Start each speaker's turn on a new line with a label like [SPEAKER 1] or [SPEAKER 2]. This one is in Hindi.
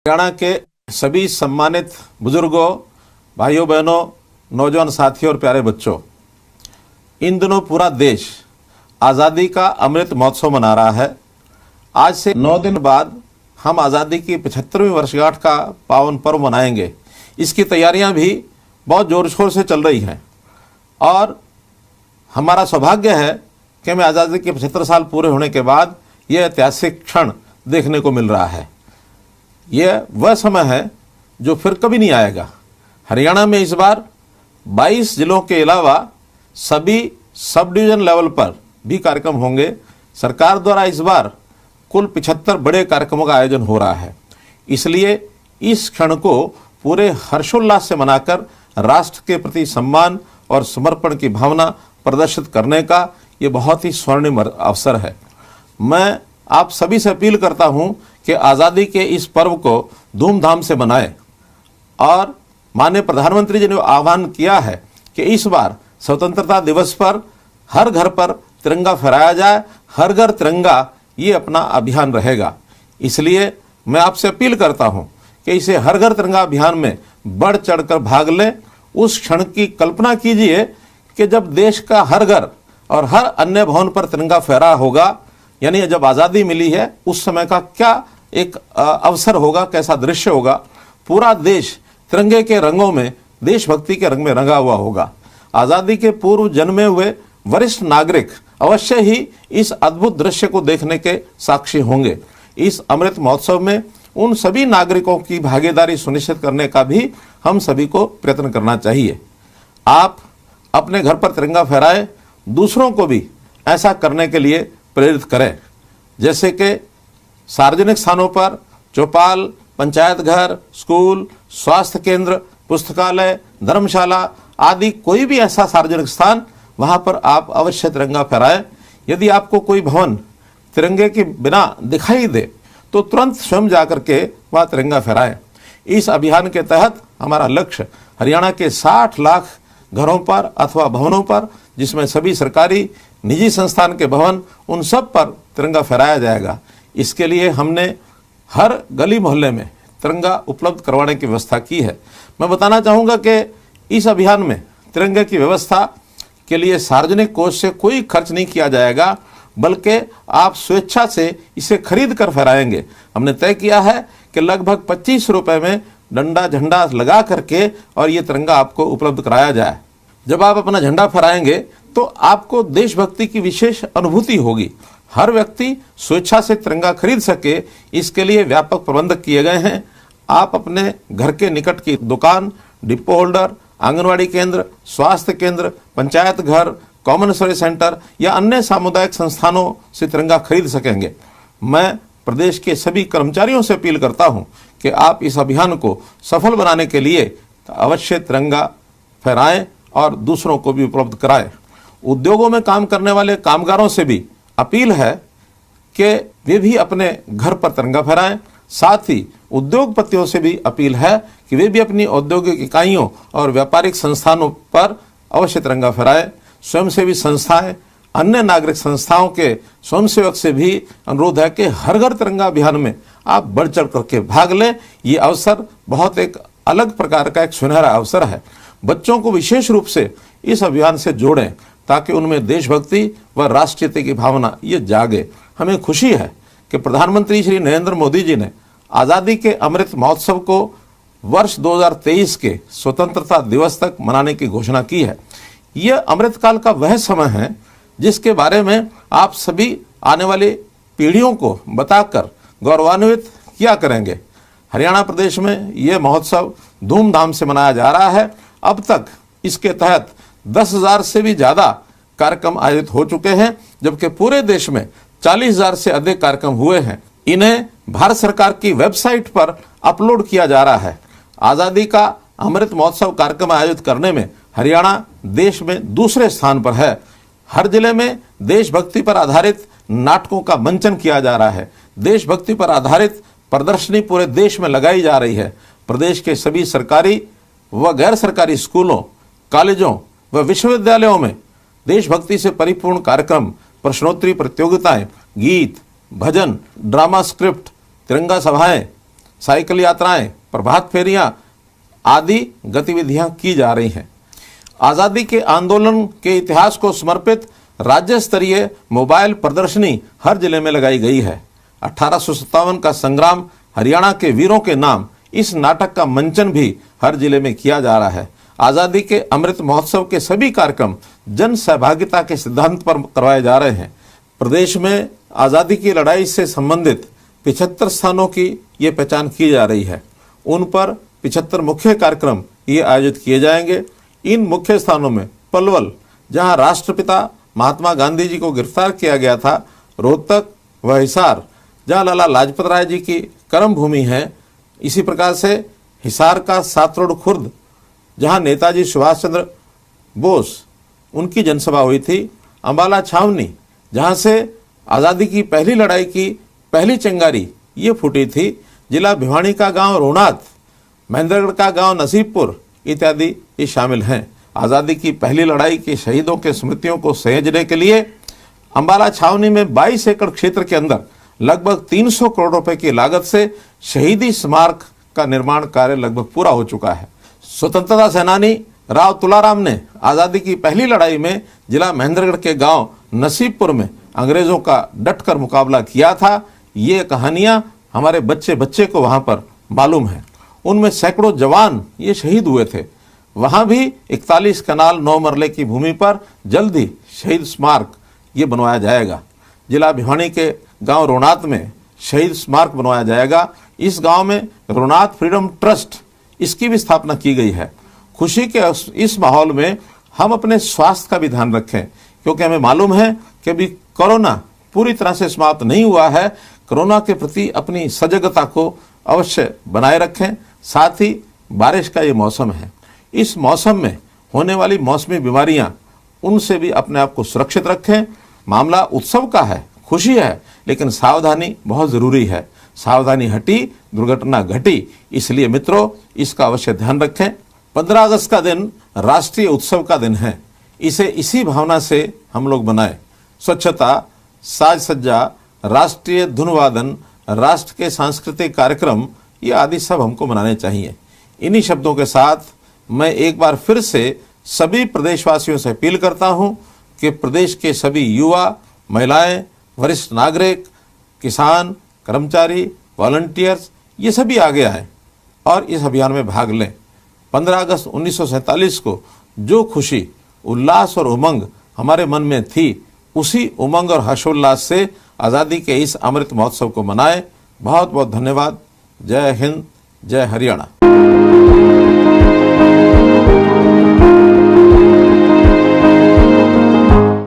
[SPEAKER 1] हरियाणा के सभी सम्मानित बुजुर्गों, भाइयों बहनों, नौजवान साथियों और प्यारे बच्चों, इन दिनों पूरा देश आज़ादी का अमृत महोत्सव मना रहा है। आज से 9 दिन बाद हम आज़ादी की 75वीं वर्षगांठ का पावन पर्व मनाएंगे। इसकी तैयारियां भी बहुत ज़ोर शोर से चल रही हैं और हमारा सौभाग्य है कि हमें आज़ादी के 75 साल पूरे होने के बाद यह ऐतिहासिक क्षण देखने को मिल रहा है। यह वह समय है जो फिर कभी नहीं आएगा। हरियाणा में इस बार 22 जिलों के अलावा सभी सब डिवीज़न लेवल पर भी कार्यक्रम होंगे। सरकार द्वारा इस बार कुल 75 बड़े कार्यक्रमों का आयोजन हो रहा है। इसलिए इस क्षण को पूरे हर्षोल्लास से मनाकर राष्ट्र के प्रति सम्मान और समर्पण की भावना प्रदर्शित करने का ये बहुत ही स्वर्णिम अवसर है। मैं आप सभी से अपील करता हूँ कि आज़ादी के इस पर्व को धूमधाम से मनाएं और माननीय प्रधानमंत्री जी ने आह्वान किया है कि इस बार स्वतंत्रता दिवस पर हर घर पर तिरंगा फहराया जाए। हर घर तिरंगा ये अपना अभियान रहेगा। इसलिए मैं आपसे अपील करता हूं कि इसे हर घर तिरंगा अभियान में बढ़ चढ़कर भाग लें। उस क्षण की कल्पना कीजिए कि जब देश का हर घर और हर अन्य भवन पर तिरंगा फहरा होगा, यानी जब आज़ादी मिली है उस समय का क्या एक अवसर होगा, कैसा दृश्य होगा। पूरा देश तिरंगे के रंगों में, देशभक्ति के रंग में रंगा हुआ होगा। आज़ादी के पूर्व जन्मे हुए वरिष्ठ नागरिक अवश्य ही इस अद्भुत दृश्य को देखने के साक्षी होंगे। इस अमृत महोत्सव में उन सभी नागरिकों की भागीदारी सुनिश्चित करने का भी हम सभी को प्रयत्न करना चाहिए। आप अपने घर पर तिरंगा फहराएं, दूसरों को भी ऐसा करने के लिए प्रेरित करें। जैसे कि सार्वजनिक स्थानों पर चौपाल, पंचायत घर, स्कूल, स्वास्थ्य केंद्र, पुस्तकालय, धर्मशाला आदि कोई भी ऐसा सार्वजनिक स्थान, वहाँ पर आप अवश्य तिरंगा फहराएं। यदि आपको कोई भवन तिरंगे के बिना दिखाई दे तो तुरंत स्वयं जाकर के वहाँ तिरंगा फहराएं। इस अभियान के तहत हमारा लक्ष्य हरियाणा के 60 लाख घरों पर अथवा भवनों पर, जिसमें सभी सरकारी निजी संस्थान के भवन, उन सब पर तिरंगा फहराया जाएगा। इसके लिए हमने हर गली मोहल्ले में तिरंगा उपलब्ध करवाने की व्यवस्था की है। मैं बताना चाहूँगा कि इस अभियान में तिरंगे की व्यवस्था के लिए सार्वजनिक कोष से कोई खर्च नहीं किया जाएगा, बल्कि आप स्वेच्छा से इसे खरीद कर फहराएंगे। हमने तय किया है कि लगभग 25 रुपये में डंडा झंडा लगा करके और ये तिरंगा आपको उपलब्ध कराया जाए। जब आप अपना झंडा फहराएंगे तो आपको देशभक्ति की विशेष अनुभूति होगी। हर व्यक्ति स्वेच्छा से तिरंगा खरीद सके, इसके लिए व्यापक प्रबंध किए गए हैं। आप अपने घर के निकट की दुकान, डिपो होल्डर, आंगनवाड़ी केंद्र, स्वास्थ्य केंद्र, पंचायत घर, कॉमन सर्विस सेंटर या अन्य सामुदायिक संस्थानों से तिरंगा खरीद सकेंगे। मैं प्रदेश के सभी कर्मचारियों से अपील करता हूं कि आप इस अभियान को सफल बनाने के लिए अवश्य तिरंगा फहराएं और दूसरों को भी उपलब्ध कराएं। उद्योगों में काम करने वाले कामगारों से भी अपील है कि वे भी अपने घर पर तिरंगा फहराएं। साथ ही उद्योगपतियों से भी अपील है कि वे भी अपनी औद्योगिक इकाइयों और व्यापारिक संस्थानों पर अवश्य तिरंगा फहराएं। स्वयंसेवी संस्थाएं, अन्य नागरिक संस्थाओं के स्वयंसेवक से भी अनुरोध है कि हर घर तिरंगा अभियान में आप बढ़ चढ़ करके भाग लें। ये अवसर बहुत एक अलग प्रकार का एक सुनहरा अवसर है। बच्चों को विशेष रूप से इस अभियान से जोड़ें ताकि उनमें देशभक्ति व राष्ट्रीयता की भावना ये जागे। हमें खुशी है कि प्रधानमंत्री श्री नरेंद्र मोदी जी ने आज़ादी के अमृत महोत्सव को वर्ष 2023 के स्वतंत्रता दिवस तक मनाने की घोषणा की है। यह अमृतकाल का वह समय है जिसके बारे में आप सभी आने वाली पीढ़ियों को बताकर गौरवान्वित किया करेंगे। हरियाणा प्रदेश में यह महोत्सव धूमधाम से मनाया जा रहा है। अब तक इसके तहत 10,000 से भी ज़्यादा कार्यक्रम आयोजित हो चुके हैं, जबकि पूरे देश में 40,000 से अधिक कार्यक्रम हुए हैं। इन्हें भारत सरकार की वेबसाइट पर अपलोड किया जा रहा है। आज़ादी का अमृत महोत्सव कार्यक्रम आयोजित करने में हरियाणा देश में दूसरे स्थान पर है। हर जिले में देशभक्ति पर आधारित नाटकों का मंचन किया जा रहा है। देशभक्ति पर आधारित प्रदर्शनी पूरे देश में लगाई जा रही है। प्रदेश के सभी सरकारी व गैर सरकारी स्कूलों, कॉलेजों व विश्वविद्यालयों में देशभक्ति से परिपूर्ण कार्यक्रम, प्रश्नोत्तरी प्रतियोगिताएं, गीत, भजन, ड्रामा स्क्रिप्ट, तिरंगा सभाएं, साइकिल यात्राएं, प्रभात फेरियां आदि गतिविधियां की जा रही हैं। आज़ादी के आंदोलन के इतिहास को समर्पित राज्य स्तरीय मोबाइल प्रदर्शनी हर जिले में लगाई गई है। 1857 का संग्राम हरियाणा के वीरों के नाम इस नाटक का मंचन भी हर जिले में किया जा रहा है। आज़ादी के अमृत महोत्सव के सभी कार्यक्रम जन सहभागिता के सिद्धांत पर करवाए जा रहे हैं। प्रदेश में आज़ादी की लड़ाई से संबंधित 75 स्थानों की ये पहचान की जा रही है। उन पर 75 मुख्य कार्यक्रम ये आयोजित किए जाएंगे। इन मुख्य स्थानों में पलवल, जहां राष्ट्रपिता महात्मा गांधी जी को गिरफ्तार किया गया था, रोहतक व हिसार, जहां लाला लाजपत राय जी की कर्म भूमि है। इसी प्रकार से हिसार का सातरोड खुर्द, जहां नेताजी सुभाष चंद्र बोस उनकी जनसभा हुई थी। अंबाला छावनी, जहां से आज़ादी की पहली लड़ाई की पहली चिंगारी ये फूटी थी। जिला भिवानी का गांव रोनाथ, महेंद्रगढ़ का गांव नसीबपुर इत्यादि ये शामिल हैं। आज़ादी की पहली लड़ाई के शहीदों के स्मृतियों को सहेजने के लिए अंबाला छावनी में 22 एकड़ क्षेत्र के अंदर लगभग 300 करोड़ रुपए की लागत से शहीदी स्मारक का निर्माण कार्य लगभग पूरा हो चुका है। स्वतंत्रता सेनानी राव तुलाराम ने आज़ादी की पहली लड़ाई में जिला महेंद्रगढ़ के गांव नसीबपुर में अंग्रेजों का डटकर मुकाबला किया था। ये कहानियां हमारे बच्चे बच्चे को वहां पर मालूम है। उनमें सैकड़ों जवान ये शहीद हुए थे। वहां भी 41 कनाल 9 मरले की भूमि पर जल्द ही शहीद स्मारक ये बनवाया जाएगा। जिला भिवानी के गांव रोनाथ में शहीद स्मारक बनवाया जाएगा। इस गांव में रोनाथ फ्रीडम ट्रस्ट इसकी भी स्थापना की गई है। खुशी के इस माहौल में हम अपने स्वास्थ्य का भी ध्यान रखें, क्योंकि हमें मालूम है कि अभी कोरोना पूरी तरह से समाप्त नहीं हुआ है। कोरोना के प्रति अपनी सजगता को अवश्य बनाए रखें। साथ ही बारिश का ये मौसम है, इस मौसम में होने वाली मौसमी बीमारियां, उनसे भी अपने आप को सुरक्षित रखें। मामला उत्सव का है, खुशी है, लेकिन सावधानी बहुत ज़रूरी है। सावधानी हटी, दुर्घटना घटी। इसलिए मित्रों, इसका अवश्य ध्यान रखें। 15 अगस्त का दिन राष्ट्रीय उत्सव का दिन है। इसे इसी भावना से हम लोग बनाएं। स्वच्छता, साज सज्जा, राष्ट्रीय धुन वादन, राष्ट्र के सांस्कृतिक कार्यक्रम, ये आदि सब हमको मनाने चाहिए। इन्हीं शब्दों के साथ मैं एक बार फिर से सभी प्रदेशवासियों से अपील करता हूं कि प्रदेश के सभी युवा, महिलाएं, वरिष्ठ नागरिक, किसान, कर्मचारी, वॉलंटियर्स, ये सभी आगे आए और इस अभियान में भाग लें। 15 अगस्त 1947 को जो खुशी, उल्लास और उमंग हमारे मन में थी, उसी उमंग और हर्षोल्लास से आज़ादी के इस अमृत महोत्सव को मनाएं। बहुत बहुत धन्यवाद। जय हिंद, जय हरियाणा।